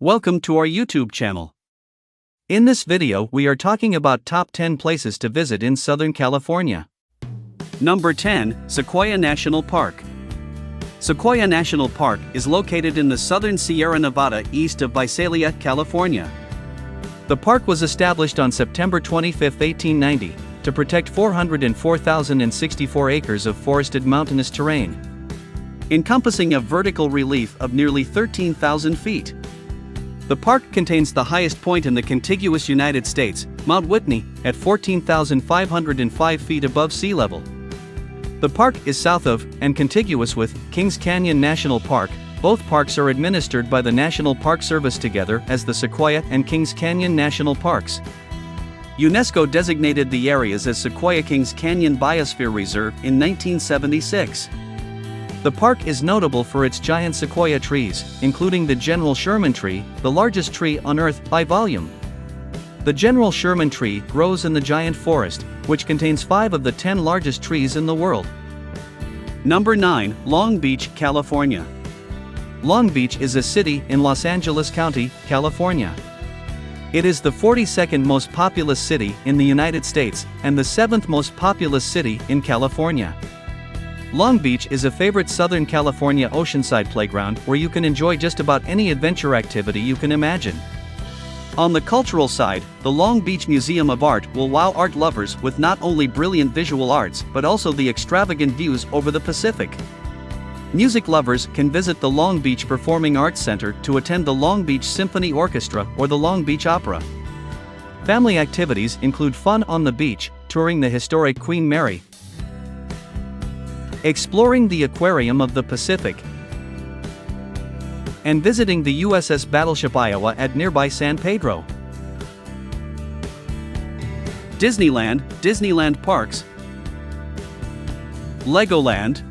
Welcome to our YouTube channel. In this video we are talking about top 10 places to visit in Southern California. Number 10, Sequoia National Park. Sequoia National Park is located in the southern Sierra Nevada east of Visalia, California. The park was established on September 25, 1890, to protect 404,064 acres of forested mountainous terrain, encompassing a vertical relief of nearly 13,000 feet. The park contains the highest point in the contiguous United States, Mount Whitney, at 14,505 feet above sea level. The park is south of, and contiguous with, Kings Canyon National Park. Both parks are administered by the National Park Service together as the Sequoia and Kings Canyon National Parks. UNESCO designated the areas as Sequoia Kings Canyon Biosphere Reserve in 1976. The park is notable for its giant sequoia trees, including the General Sherman tree, the largest tree on Earth by volume. The General Sherman tree grows in the giant forest, which contains 5 of the 10 largest trees in the world. Number 9, Long Beach, California. Long Beach is a city in Los Angeles County, California. It is the 42nd most populous city in the United States, and the 7th most populous city in California. Long Beach is a favorite Southern California oceanside playground where you can enjoy just about any adventure activity you can imagine. On the cultural side, the Long Beach Museum of Art will wow art lovers with not only brilliant visual arts but also the extravagant views over the Pacific. Music lovers can visit the Long Beach Performing Arts Center to attend the Long Beach Symphony Orchestra or the Long Beach Opera. Family activities include fun on the beach, touring the historic Queen Mary, exploring the Aquarium of the Pacific, and visiting the USS Battleship Iowa at nearby San Pedro. Disneyland Parks, Legoland,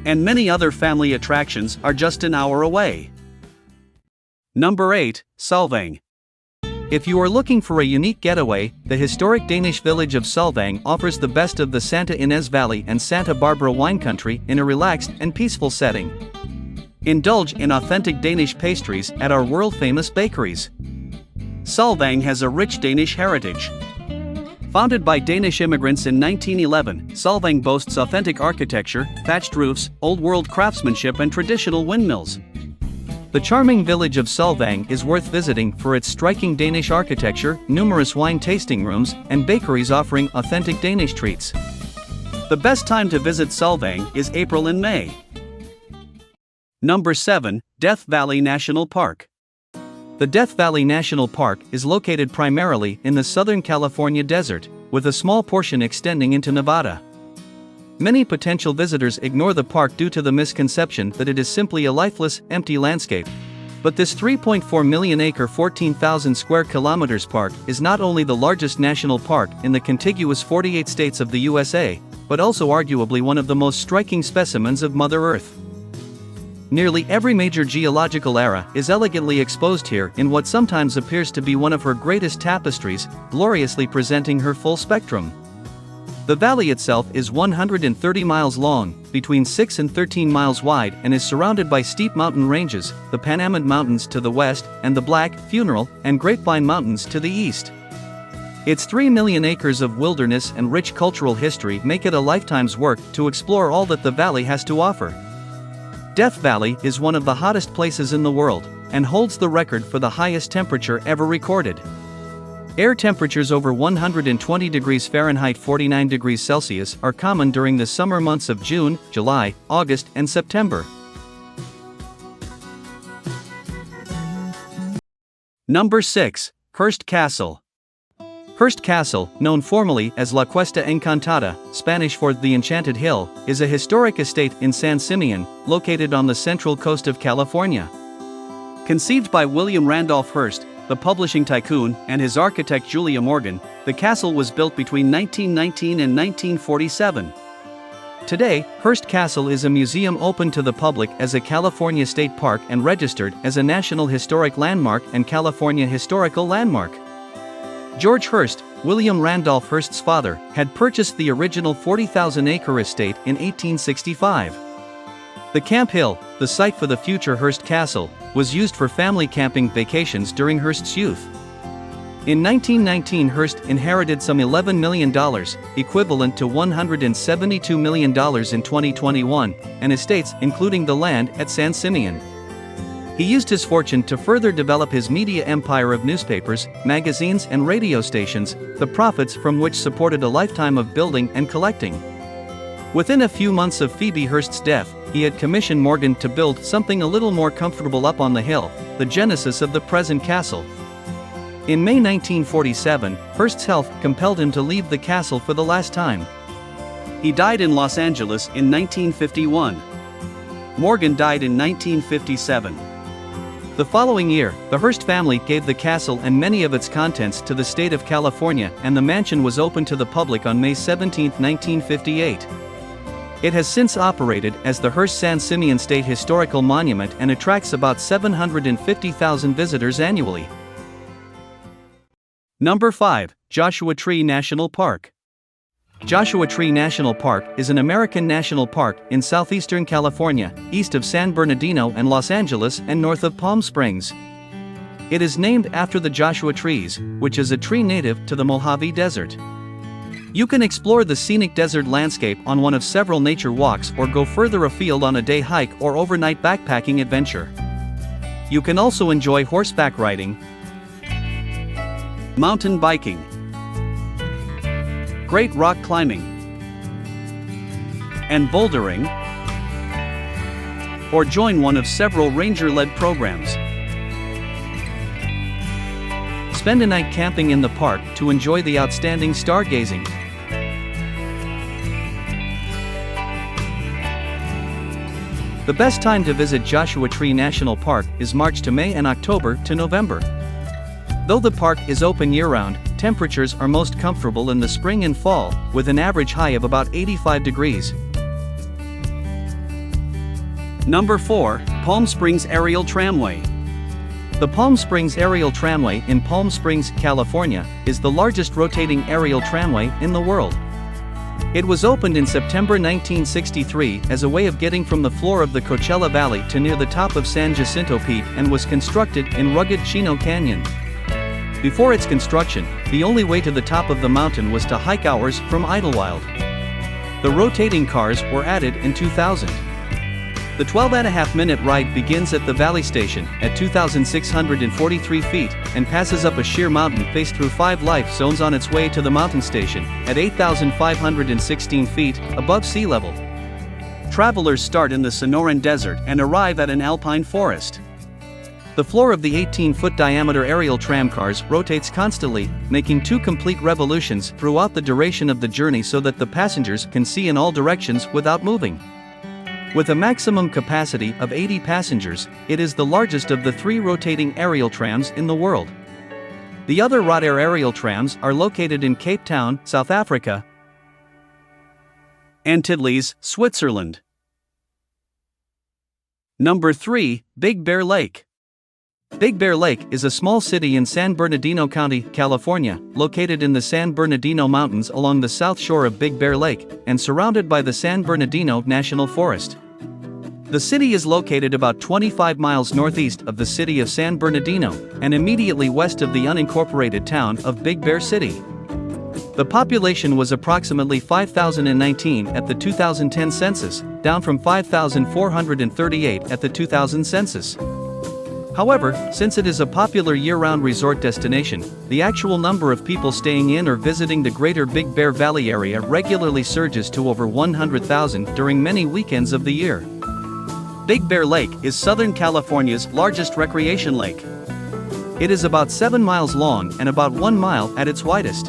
and many other family attractions are just an hour away. Number 8, Solvang. If you are looking for a unique getaway, the historic Danish village of Solvang offers the best of the Santa Ynez Valley and Santa Barbara wine country in a relaxed and peaceful setting. Indulge in authentic Danish pastries at our world-famous bakeries. Solvang has a rich Danish heritage. Founded by Danish immigrants in 1911, Solvang boasts authentic architecture, thatched roofs, old-world craftsmanship and traditional windmills. The charming village of Solvang is worth visiting for its striking Danish architecture, numerous wine tasting rooms, and bakeries offering authentic Danish treats. The best time to visit Solvang is April and May. Number 7, Death Valley National Park. The Death Valley National Park is located primarily in the Southern California desert, with a small portion extending into Nevada. Many potential visitors ignore the park due to the misconception that it is simply a lifeless, empty landscape. But this 3.4 million acre 14,000 square kilometers park is not only the largest national park in the contiguous 48 states of the USA, but also arguably one of the most striking specimens of Mother Earth. Nearly every major geological era is elegantly exposed here in what sometimes appears to be one of her greatest tapestries, gloriously presenting her full spectrum. The valley itself is 130 miles long, between 6 and 13 miles wide, and is surrounded by steep mountain ranges, the Panamint Mountains to the west, and the Black, Funeral, and Grapevine Mountains to the east. Its 3 million acres of wilderness and rich cultural history make it a lifetime's work to explore all that the valley has to offer. Death Valley is one of the hottest places in the world, and holds the record for the highest temperature ever recorded. Air temperatures over 120 degrees Fahrenheit 49 degrees Celsius are common during the summer months of June, July, August, and September. Number 6, Hearst Castle. Hearst Castle, known formally as La Cuesta Encantada, Spanish for the Enchanted Hill, is a historic estate in San Simeon, located on the central coast of California. Conceived by William Randolph Hearst, the publishing tycoon, and his architect Julia Morgan, the castle was built between 1919 and 1947. Today, Hearst Castle is a museum open to the public as a California state park and registered as a National Historic Landmark and California Historical Landmark. George Hearst, William Randolph Hearst's father, had purchased the original 40,000-acre estate in 1865. The Camp Hill, the site for the future Hearst Castle, was used for family camping vacations during Hearst's youth. In 1919, Hearst inherited some $11 million, equivalent to $172 million in 2021, and estates including the land at San Simeon. He used his fortune to further develop his media empire of newspapers, magazines and radio stations, the profits from which supported a lifetime of building and collecting. Within a few months of Phoebe Hearst's death, he had commissioned Morgan to build something a little more comfortable up on the hill, the genesis of the present castle. In May 1947, Hearst's health compelled him to leave the castle for the last time. He died in Los Angeles in 1951. Morgan died in 1957. The following year, the Hearst family gave the castle and many of its contents to the state of California, and the mansion was opened to the public on May 17, 1958. It has since operated as the Hearst San Simeon State Historical Monument and attracts about 750,000 visitors annually. Number 5. Joshua Tree National Park. Joshua Tree National Park is an American national park in southeastern California, east of San Bernardino and Los Angeles and north of Palm Springs. It is named after the Joshua trees, which is a tree native to the Mojave Desert. You can explore the scenic desert landscape on one of several nature walks or go further afield on a day hike or overnight backpacking adventure. You can also enjoy horseback riding, mountain biking, great rock climbing, and bouldering, or join one of several ranger-led programs. Spend a night camping in the park to enjoy the outstanding stargazing. The best time to visit Joshua Tree National Park is March to May and October to November. Though the park is open year-round, temperatures are most comfortable in the spring and fall, with an average high of about 85 degrees. Number 4. Palm Springs Aerial Tramway. The Palm Springs Aerial Tramway in Palm Springs, California, is the largest rotating aerial tramway in the world. It was opened in September 1963 as a way of getting from the floor of the Coachella Valley to near the top of San Jacinto Peak and was constructed in rugged Chino Canyon. Before its construction, the only way to the top of the mountain was to hike hours from Idlewild. The rotating cars were added in 2000. The 12.5-minute ride begins at the Valley Station at 2,643 feet and passes up a sheer mountain face through 5 life zones on its way to the mountain station at 8,516 feet above sea level. Travelers start in the Sonoran Desert and arrive at an alpine forest. The floor of the 18-foot diameter aerial tramcars rotates constantly, making 2 complete revolutions throughout the duration of the journey so that the passengers can see in all directions without moving. With a maximum capacity of 80 passengers, it is the largest of the 3 rotating aerial trams in the world. The other Rotair aerial trams are located in Cape Town, South Africa, and Tidley's, Switzerland. Number 3. Big Bear Lake. Big Bear Lake is a small city in San Bernardino County, California, located in the San Bernardino Mountains along the south shore of Big Bear Lake, and surrounded by the San Bernardino National Forest. The city is located about 25 miles northeast of the city of San Bernardino, and immediately west of the unincorporated town of Big Bear City. The population was approximately 5,019 at the 2010 census, down from 5,438 at the 2000 census. However, since it is a popular year-round resort destination, the actual number of people staying in or visiting the greater Big Bear Valley area regularly surges to over 100,000 during many weekends of the year. Big Bear Lake is Southern California's largest recreation lake. It is about 7 miles long and about 1 mile at its widest.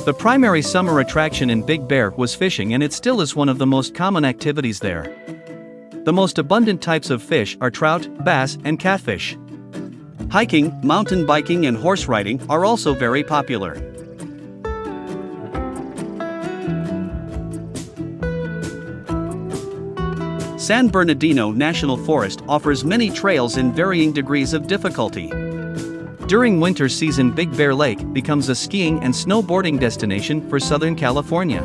The primary summer attraction in Big Bear was fishing, and it still is one of the most common activities there. The most abundant types of fish are trout, bass, and catfish. Hiking, mountain biking, and horse riding are also very popular. San Bernardino National Forest offers many trails in varying degrees of difficulty. During winter season, Big Bear Lake becomes a skiing and snowboarding destination for Southern California.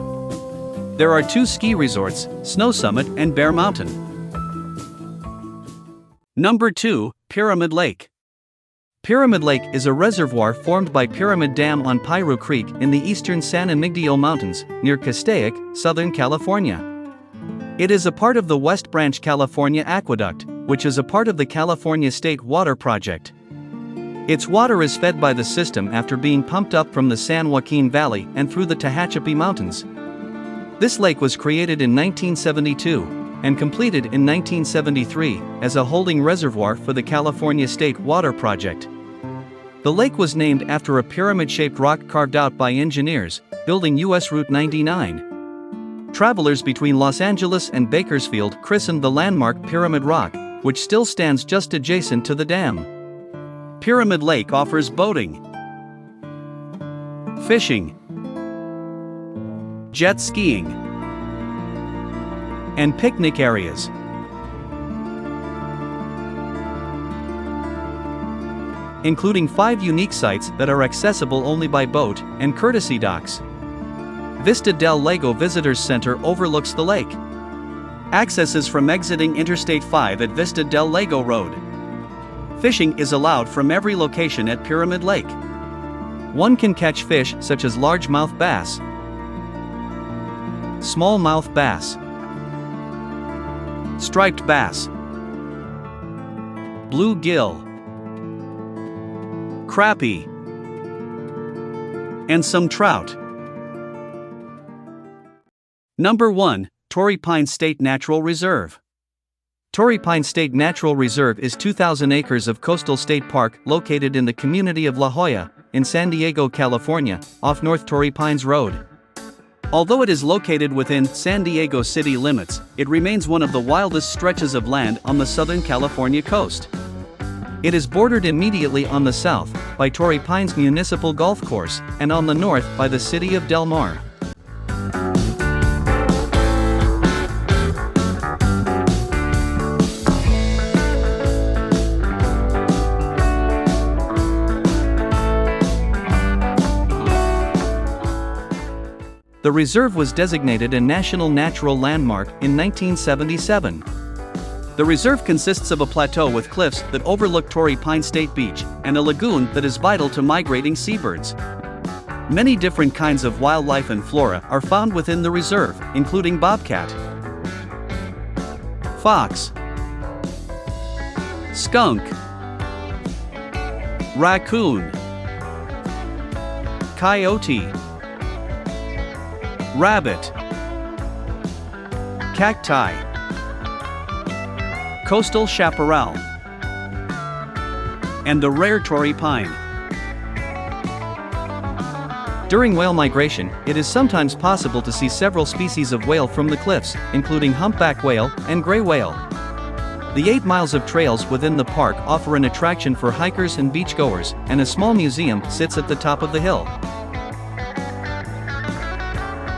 There are 2 ski resorts, Snow Summit and Bear Mountain. Number 2, Pyramid Lake. Pyramid Lake is a reservoir formed by Pyramid Dam on Piru Creek in the eastern San Miguel Mountains, near Castaic, Southern California. It is a part of the West Branch California Aqueduct, which is a part of the California State Water Project. Its water is fed by the system after being pumped up from the San Joaquin Valley and through the Tehachapi Mountains. This lake was created in 1972 and completed in 1973 as a holding reservoir for the California State Water Project. The lake was named after a pyramid-shaped rock carved out by engineers building U.S. Route 99. Travelers between Los Angeles and Bakersfield christened the landmark Pyramid Rock, which still stands just adjacent to the dam. Pyramid Lake offers boating, fishing, jet skiing, and picnic areas. Including 5 unique sites that are accessible only by boat and courtesy docks. Vista del Lago Visitors Center overlooks the lake. Access is from exiting Interstate 5 at Vista del Lago Road. Fishing is allowed from every location at Pyramid Lake. One can catch fish such as largemouth bass, smallmouth bass, striped bass, bluegill, crappie, and some trout. Number 1, Torrey Pine State Natural Reserve. Torrey Pine State Natural Reserve is 2,000 acres of coastal state park located in the community of La Jolla, in San Diego, California, off North Torrey Pines Road. Although it is located within San Diego city limits, it remains one of the wildest stretches of land on the Southern California coast. It is bordered immediately on the south by Torrey Pines Municipal Golf Course and on the north by the city of Del Mar. The reserve was designated a National Natural Landmark in 1977. The reserve consists of a plateau with cliffs that overlook Torrey Pine State Beach and a lagoon that is vital to migrating seabirds. Many different kinds of wildlife and flora are found within the reserve, including bobcat, fox, skunk, raccoon, coyote, rabbit, cacti, coastal chaparral, and the rare Torrey pine. During whale migration, it is sometimes possible to see several species of whale from the cliffs, including humpback whale and gray whale. The 8 miles of trails within the park offer an attraction for hikers and beachgoers, and a small museum sits at the top of the hill.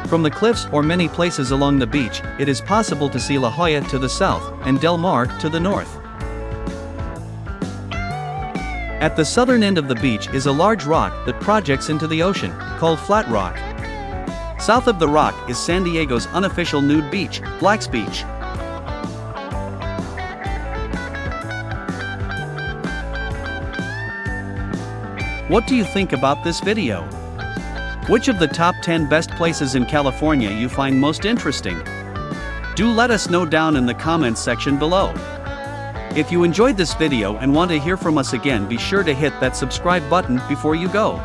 From the cliffs or many places along the beach, it is possible to see La Jolla to the south and Del Mar to the north. At the southern end of the beach is a large rock that projects into the ocean, called Flat Rock. South of the rock is San Diego's unofficial nude beach, Black's Beach. What do you think about this video? Which of the top 10 best places in California you find most interesting? Do let us know down in the comments section below. If you enjoyed this video and want to hear from us again, be sure to hit that subscribe button before you go.